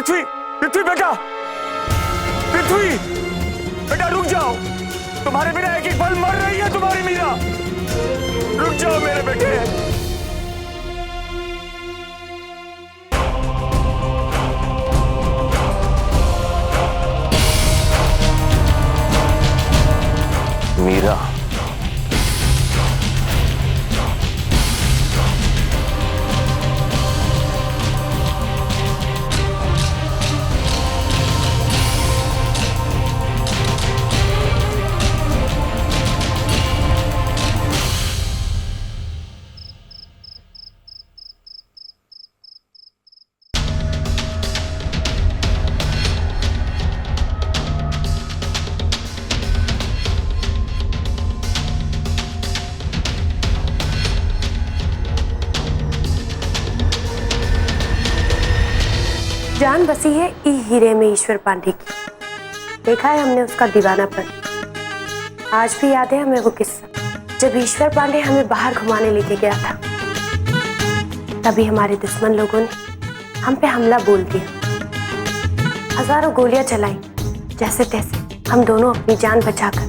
पृथ्वी, पृथ्वी बेटा, पृथ्वी बेटा रुक जाओ। तुम्हारे बिना एक एक पल मर रही है तुम्हारी मीरा। रुक जाओ मेरे बेटे। मीरा, जान बसी है ई हीरे में ईश्वर पांडे की। देखा है हमने उसका दीवानापन। आज भी याद है हमें वो किस्सा जब ईश्वर पांडे हमें बाहर घुमाने लेके गया था। तभी हमारे दुश्मन लोगों ने हम पे हमला बोल दिया। हजारों गोलियां चलाई। जैसे तैसे हम दोनों अपनी जान बचाकर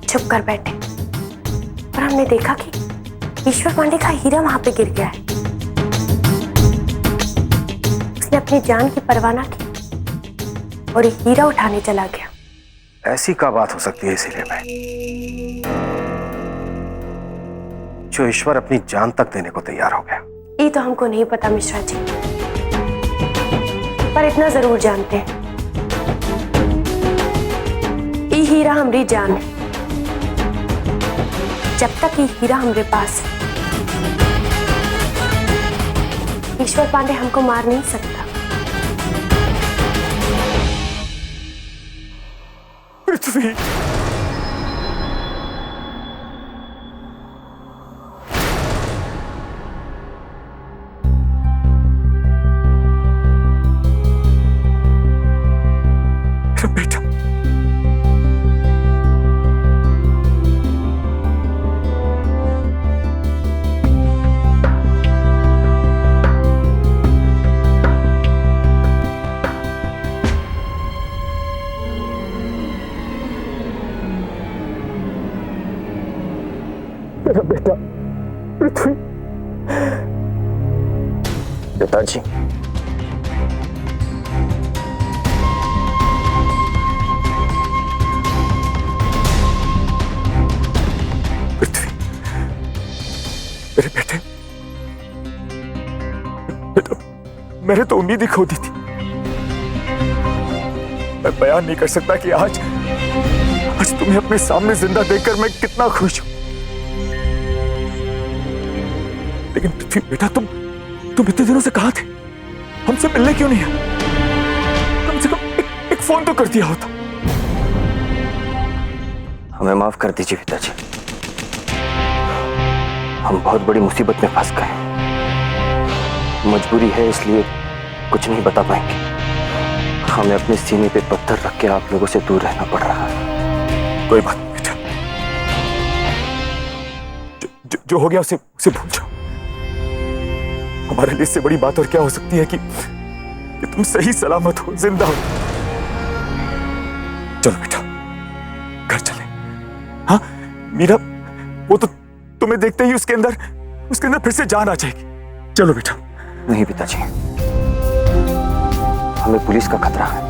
छुप कर बैठे और हमने देखा कि ईश्वर पांडे का हीरा वहां पे गिर गया है। उसने अपनी जान की परवाह ना की और हीरा उठाने चला गया। ऐसी क्या बात हो सकती है इस हीरे में जो ईश्वर अपनी जान तक देने को तैयार हो गया? ये तो हमको नहीं पता मिश्रा जी, पर इतना जरूर जानते हैं ये हीरा हमारी जान है। जब तक ये हीरा हमारे पास है ईश्वर पांडे हमको मार नहीं सकता। पृथ्वी, बेटा मेरा बेटा पृथ्वी। पिताजी, पृथ्वी मेरे बेटे, बेटा मैंने तो उम्मीद ही खो दी थी। मैं बयान नहीं कर सकता कि आज तुम्हें अपने सामने जिंदा देखकर मैं कितना खुश हूं। लेकिन पृथ्वी बेटा, तुम इतने दिनों से कहां थे? हमसे मिलने क्यों नहीं आए? कम से कम एक फोन तो कर दिया होता। हमें माफ कर दीजिए पिताजी, हम बहुत बड़ी मुसीबत में फंस गए। मजबूरी है इसलिए कुछ नहीं बता पाएंगे। हमें अपने सीने पे पत्थर रख के आप लोगों से दूर रहना पड़ रहा है। कोई बात नहीं बेटा, जो हो गया उसे भूल जाओ। हमारे लिए इससे बड़ी बात और क्या हो सकती है कि तुम सही सलामत हो, जिंदा हो। चलो बेटा घर चले। हाँ मीरा, वो तो तुम्हें देखते ही उसके अंदर फिर से जान आ जाएगी। चलो बेटा। नहीं पिताजी, हमें पुलिस का खतरा है,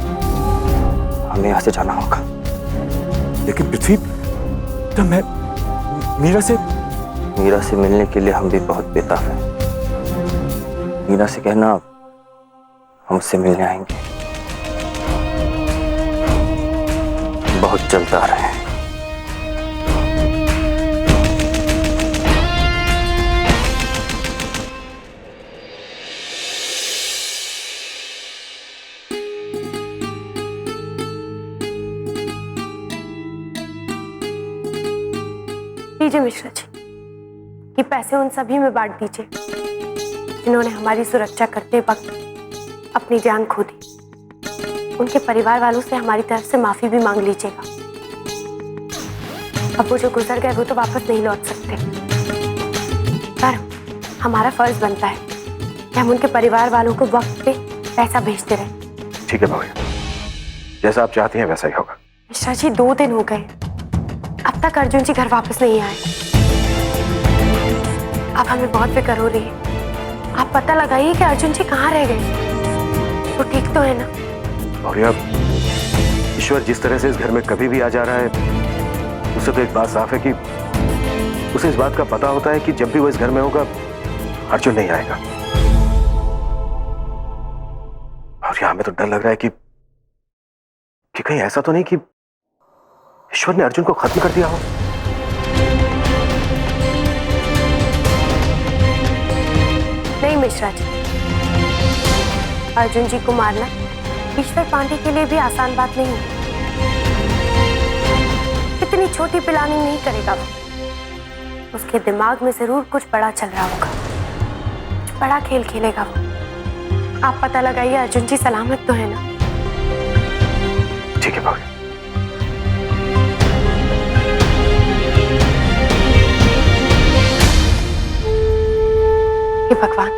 हमें यहां से जाना होगा। लेकिन पृथ्वी, तो मैं मीरा से मिलने के लिए हम भी बहुत बेताब हैं। मीरा से कहना हमसे मिलने आएंगे। बहुत जल्द आ रहे हैं। लीजिए मिश्रा जी, ये पैसे उन सभी में बांट दीजिए जिन्होंने हमारी सुरक्षा करते वक्त अपनी जान खो दी। उनके परिवार वालों से हमारी तरफ से माफी भी मांग लीजिएगा। अब वो जो गुजर गए वो तो वापस नहीं लौट सकते, पर हमारा फर्ज बनता है कि हम उनके परिवार वालों को वक्त पे पैसा भेजते रहें। ठीक है भाभी, जैसा आप चाहती हैं वैसा ही होगा। मिश्रा जी 2 दिन हो गए, अब तक अर्जुन जी घर वापस नहीं आए। अब हमें बहुत फिक्र हो रही है। आप पता लगाइए कि अर्जुन जी कहाँ रह गए। वो ठीक तो है ना? और अब ईश्वर जिस तरह से इस घर में कभी भी आ जा रहा है, उसे तो एक बात साफ है कि उसे इस बात का पता होता है कि जब भी वो इस घर में होगा अर्जुन नहीं आएगा। और यहां हमें तो डर लग रहा है कि कहीं ऐसा तो नहीं कि ईश्वर ने अर्जुन को खत्म कर दिया हो। नहीं मिश्रा जी, अर्जुन जी को मारना ईश्वर पांडे के लिए भी आसान बात नहीं है। इतनी छोटी प्लानिंग नहीं करेगा वो। उसके दिमाग में जरूर कुछ बड़ा चल रहा होगा, कुछ बड़ा खेल खेलेगा वो। आप पता लगाइए अर्जुन जी सलामत तो है ना? ठीक है भाभी। हे भगवान,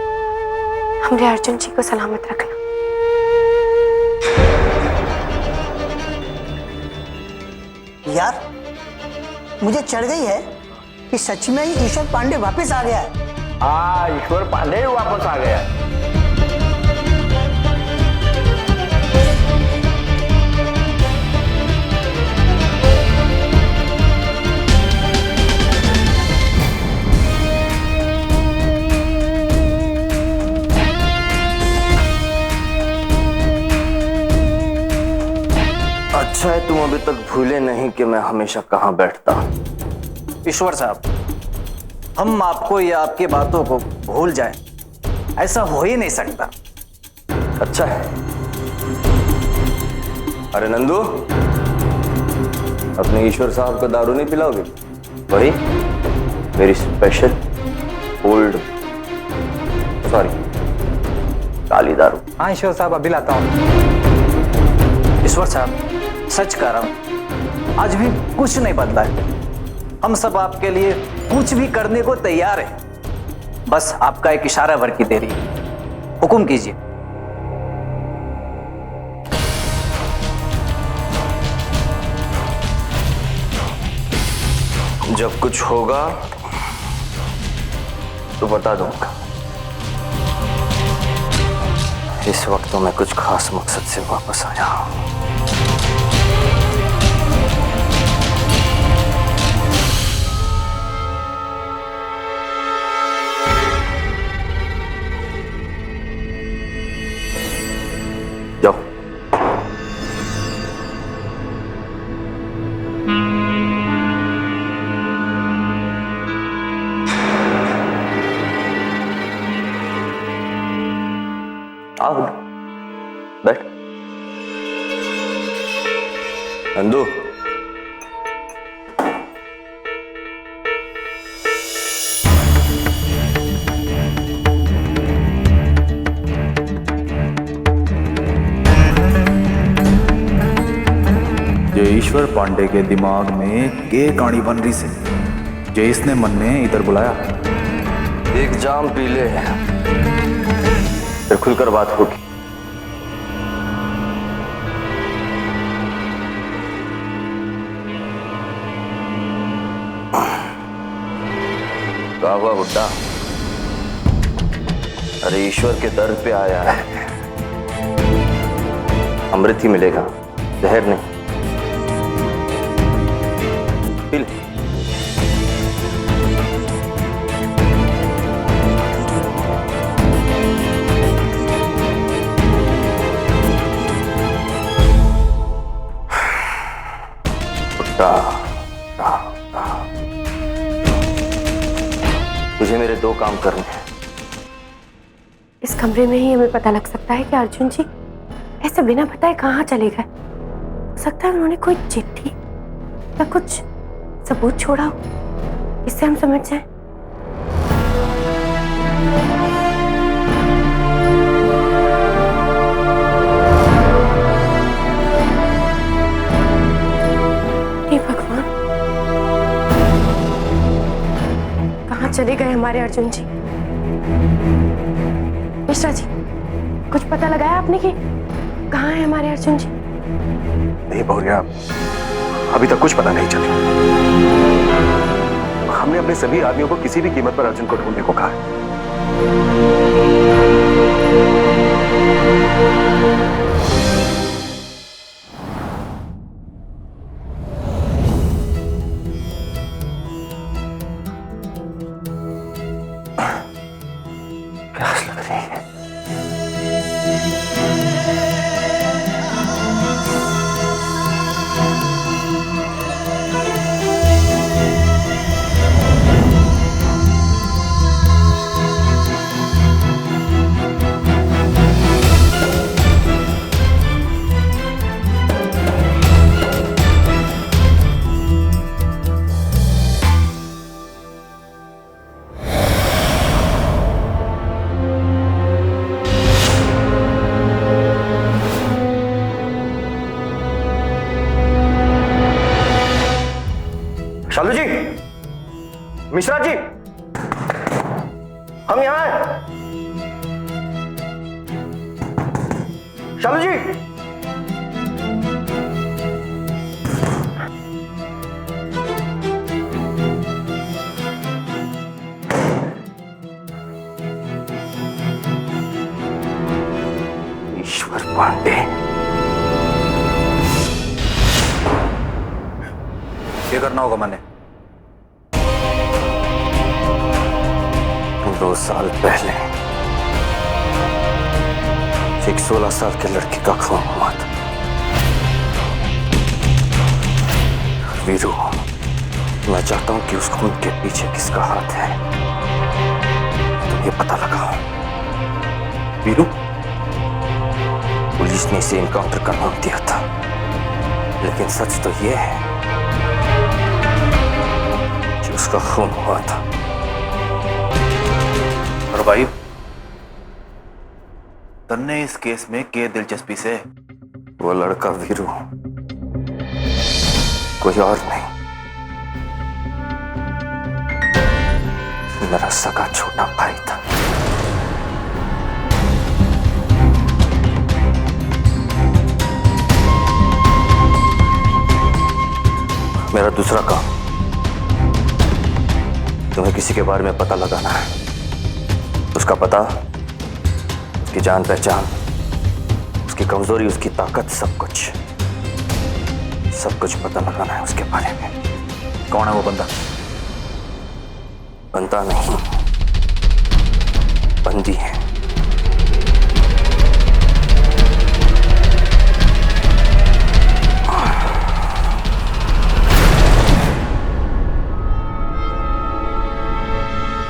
हमने अर्जुन जी को सलामत रखना। यार, मुझे चढ़ गई है कि सच में ही ईश्वर पांडे वापस आ गया है। हाँ, ईश्वर पांडे ही वापस आ गया। अच्छा है तुम अभी तक भूले नहीं कि मैं हमेशा कहाँ बैठता हूँ। ईश्वर साहब, हम आपको या आपकी बातों को भूल जाएं, ऐसा हो ही नहीं सकता। अच्छा है। अरे नंदू, अपने ईश्वर साहब को दारू नहीं पिलाओगे? वही मेरी स्पेशल ओल्ड काली दारू। हाँ ईश्वर साहब, अभी लाता हूँ। ईश्वर साहब, सच कह रहा हूं, आज भी कुछ नहीं बदला है। हम सब आपके लिए कुछ भी करने को तैयार हैं। बस आपका एक इशारा भर की देरी है। हुक्म कीजिए। जब कुछ होगा तो बता दूंगा। इस वक्त तो मैं कुछ खास मकसद से वापस आया हूं। जाओ। आओ बैठ। नंदू, जे ईश्वर पांडे के दिमाग में के कहानी बन रही से, जे इसने मन में इधर बुलाया। एक जाम पी ले, फिर खुलकर बात होगी। क्या हुआ बुड्ढा? अरे ईश्वर के दर पे आया है, अमृत ही मिलेगा, जहर नहीं। पी ले। तुझे मेरे 2 काम करने हैं। इस कमरे में ही हमें पता लग सकता है कि अर्जुन जी ऐसे बिना बताए कहाँ चले गए। हो सकता है उन्होंने कोई चिट्ठी या कुछ सबूत छोड़ा हो, इससे हम समझ जाएं। हे भगवान, कहाँ चले गए हमारे अर्जुन जी? मिश्रा जी, कुछ पता लगाया आपने कि कहाँ है हमारे अर्जुन जी? नहीं बहुरिया, अभी तक कुछ पता नहीं चल रहा। हमने अपने सभी आदमियों को किसी भी कीमत पर अर्जुन को ढूंढने को कहा है। प्यास लग रही है। शालू जी, मिश्रा जी, हम यहां हैं। शालू जी, ईश्वर पांडे, ये करना होगा मैंने। 2 साल पहले एक 16 साल के लड़के का खून हुआ था। वीरू, मैं चाहता हूं कि उस खून के पीछे किसका हाथ है तुम ये पता लगाओ। वीरू? पुलिस ने इसे इनकाउंटर का नाम दिया था, लेकिन सच तो ये है कि उसका खून हुआ था। और भाई, तन्ने इस केस में के दिलचस्पी से? वो लड़का वीरू, कोई और नहीं, मेरा सगा छोटा भाई था। मेरा दूसरा काम तुम्हें किसी के बारे में पता लगाना है। उसका पता, उसकी जान पहचान, उसकी कमजोरी, उसकी ताकत, सब कुछ पता लगाना है उसके बारे में। कौन है वो बंदा? बंदा नहीं, बंदी है।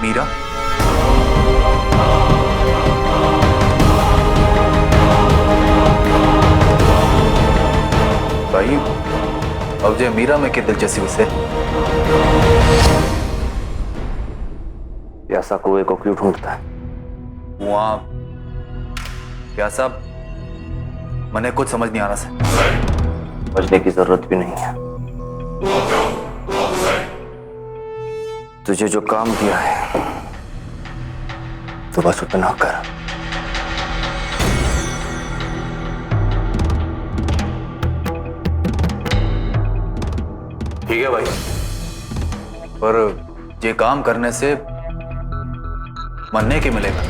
मीरा? भाई, अब जे मीरा में के दिलचस्पी से? प्यासा कुएं को क्यों ढूंढता है? वहां प्यासा, मैंने कुछ समझ नहीं आ रहा से। समझने की जरूरत भी नहीं है। तुझे जो काम दिया है तो बस उतना कर। ठीक है भाई, पर ये काम करने से मरने के मिलेगा?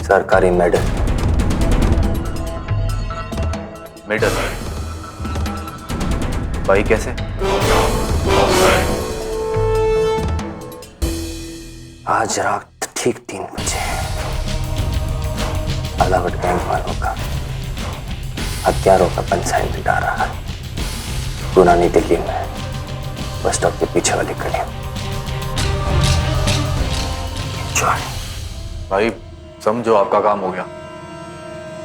सरकारी मेडल। मेडल? भाई कैसे? आज रात ठीक 3 बजे अलावट गैंग वालों का हथियारों का पंचा मिटा रहा है पुरानी दिल्ली में, बस स्टॉप के पीछे वाली गली में। भाई समझो, आपका काम हो गया।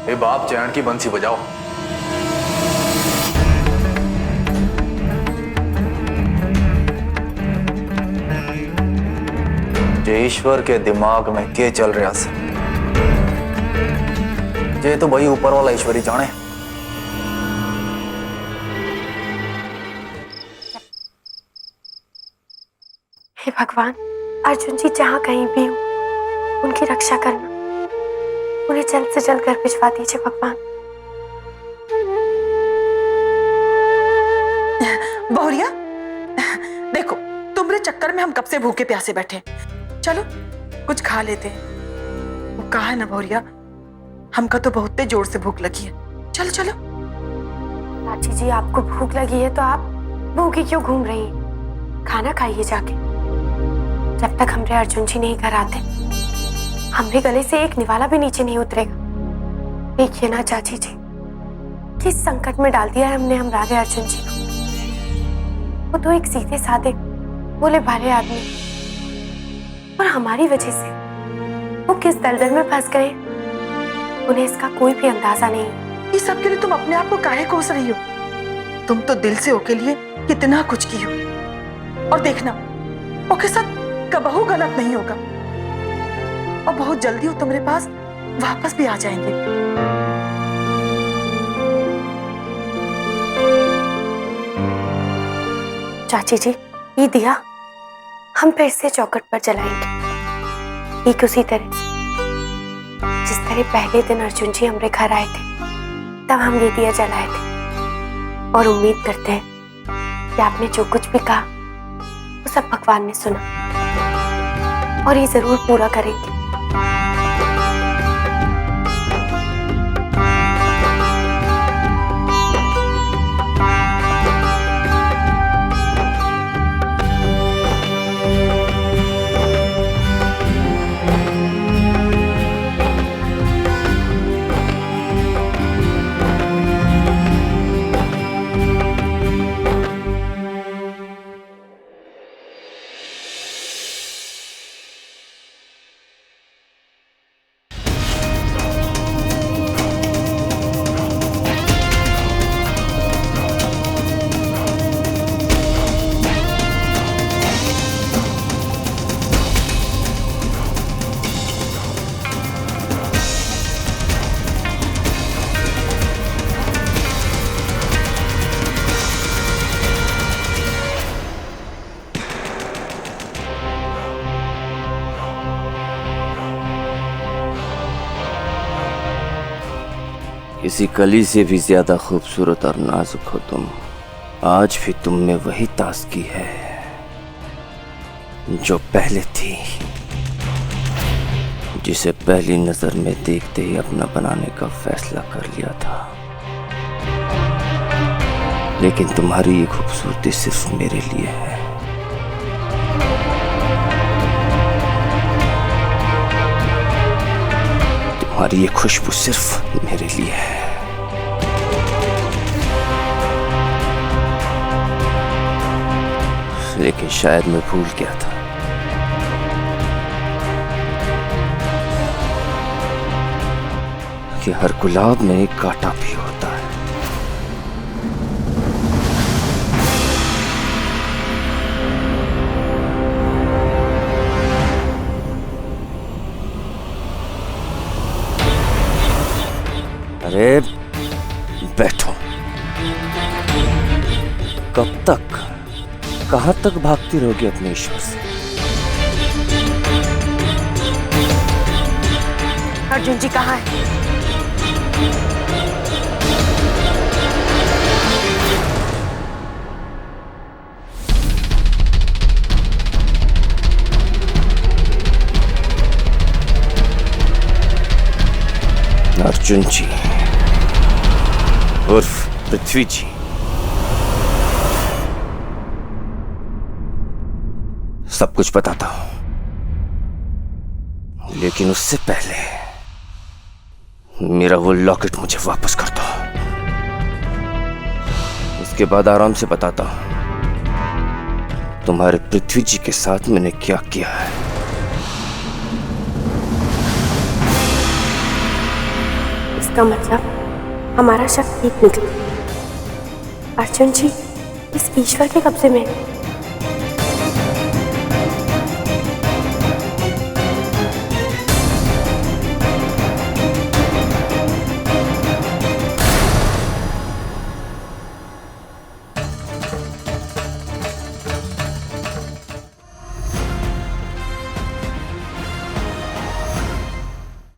ए बाप, चैन की बंसी बजाओ। जे ईश्वर के दिमाग में क्या चल रहा है, जे तो भाई ऊपर वाला ईश्वर ही जाने। हे भगवान, अर्जुन जी जहाँ कहीं भी हो उनकी रक्षा करना, उन्हें जल्द से जल्द घर भिजवा दीजिए भगवान। बहुरिया, देखो तुम्हारे चक्कर में हम कब से भूखे प्यासे बैठे हैं। चलो कुछ खा लेते हैं। वो कहा है ना बहुरिया, हमका तो बहुत जोर से भूख लगी है। चलो चलो। चाची जी, आपको भूख लगी है तो आप भूखी क्यों घूम रही हैं? खाना खाइए जाके। जब तक हमारे अर्जुन जी नहीं घर आते हमारे गले से एक निवाला भी नीचे नहीं उतरेगा। देखिए ना चाची जी, किस संकट में डाल दिया है हमने हमारे अर्जुन जी को। वो तो एक सीधे साधे भोले भाले आदमी, और हमारी वजह से वो किस दलदल में फंस गए उन्हें इसका कोई भी अंदाजा नहीं। ये सब के लिए तुम अपने आप को काहे कोस रही हो? तुम तो दिल से ओके लिए कितना कुछ की हो, और देखना ओके साथ कबहू गलत नहीं होगा, और बहुत जल्दी वो तुम्हारे पास वापस भी आ जाएंगे। चाची जी, ये दिया हम फिर से चौखट पर जलाएंगे, ठीक उसी तरह जिस तरह पहले दिन अर्जुन जी हमारे घर आए थे तब हम ये दिया जलाए थे। और उम्मीद करते हैं कि आपने जो कुछ भी कहा वो सब भगवान ने सुना और ये जरूर पूरा करेंगे। किसी कली से भी ज्यादा खूबसूरत और नाजुक हो तुम। आज भी तुम में वही ताजगी है जो पहले थी, जिसे पहली नजर में देखते ही अपना बनाने का फैसला कर लिया था। लेकिन तुम्हारी ये खूबसूरती सिर्फ मेरे लिए है। तुम्हारी ये खुशबू सिर्फ मेरे लिए है। लेकिन शायद मैं भूल गया था कि हर गुलाब में एक कांटा भी होता है। अरे बैठो। कब तक, कहां तक भागती रहोगी अपने ईश्वर से? अर्जुन जी कहाँ है? अर्जुन जी उर्फ पृथ्वी जी, सब कुछ बताता हूं, लेकिन उससे पहले मेरा वो लॉकेट मुझे वापस कर दो। उसके बाद आराम से बताता हूं तुम्हारे पृथ्वी जी के साथ मैंने क्या किया है। इसका मतलब हमारा शक ठीक निकला। अर्जुन जी इस ईश्वर के कब्जे में है।